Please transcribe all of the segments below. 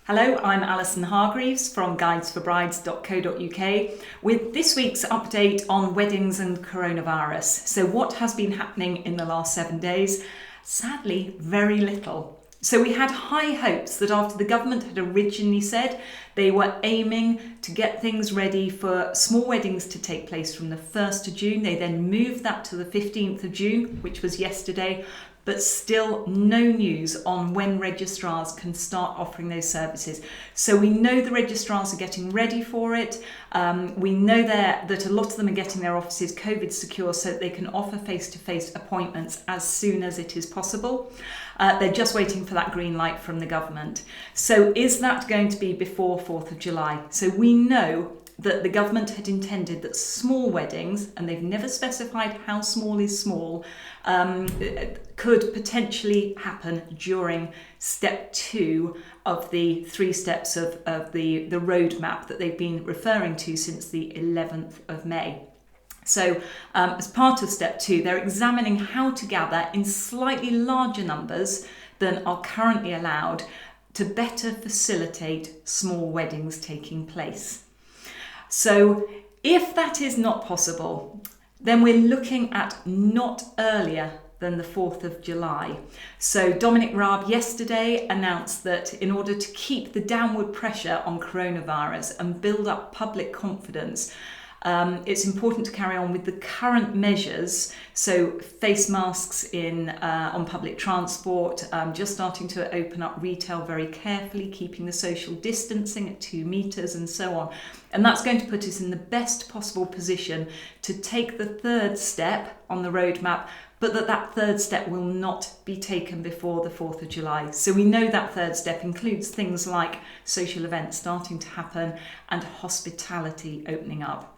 Hello, I'm Alison Hargreaves from guidesforbrides.co.uk with this week's update on weddings and coronavirus. So what has been happening in the last 7 days? Sadly, very little. So we had high hopes that after the government had originally said they were aiming to get things ready for small weddings to take place from the 1st of June. They then moved that to the 15th of June, which was yesterday, but still no news on when registrars can start offering those services. So we know the registrars are getting ready for it. We know that a lot of them are getting their offices COVID secure so that they can offer face-to-face appointments as soon as it is possible. They're just waiting for that green light from the government. So is that going to be before 4th of July? So we know that the government had intended that small weddings, and they've never specified how small is small, could potentially happen during step 2 of the 3 steps of the roadmap that they've been referring to since the 11th of May. So as part of step 2, they're examining how to gather in slightly larger numbers than are currently allowed to better facilitate small weddings taking place. So if that is not possible, then we're looking at not earlier than the 4th of July. So Dominic Raab yesterday announced that in order to keep the downward pressure on coronavirus and build up public confidence, it's important to carry on with the current measures. So face masks on public transport, just starting to open up retail very carefully, keeping the social distancing at 2 meters and so on. And that's going to put us in the best possible position to take the 3rd step on the roadmap, but that 3rd step will not be taken before the 4th of July. So we know that 3rd step includes things like social events starting to happen and hospitality opening up.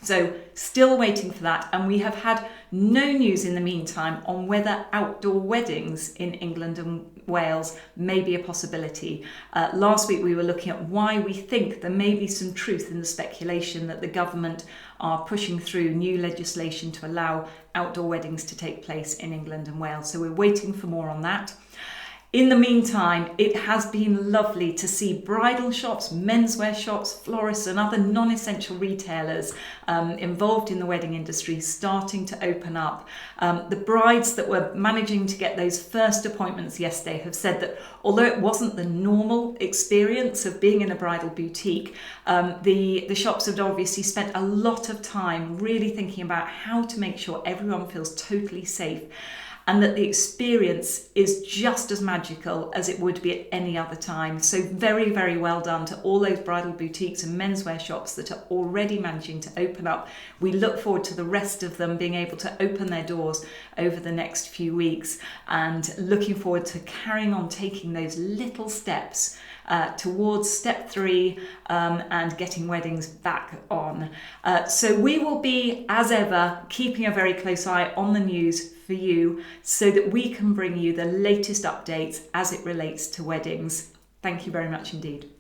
So still waiting for that, and we have had no news in the meantime on whether outdoor weddings in England and Wales may be a possibility. Last week we were looking at why we think there may be some truth in the speculation that the government are pushing through new legislation to allow outdoor weddings to take place in England and Wales. So we're waiting for more on that. In the meantime, it has been lovely to see bridal shops, menswear shops, florists and other non-essential retailers involved in the wedding industry starting to open up. The brides that were managing to get those first appointments yesterday have said that although it wasn't the normal experience of being in a bridal boutique, the shops have obviously spent a lot of time really thinking about how to make sure everyone feels totally safe, and that the experience is just as magical as it would be at any other time. So very, very well done to all those bridal boutiques and menswear shops that are already managing to open up. We look forward to the rest of them being able to open their doors over the next few weeks, and looking forward to carrying on taking those little steps towards step 3 and getting weddings back on. So we will be, as ever, keeping a very close eye on the news for you so that we can bring you the latest updates as it relates to weddings. Thank you very much indeed.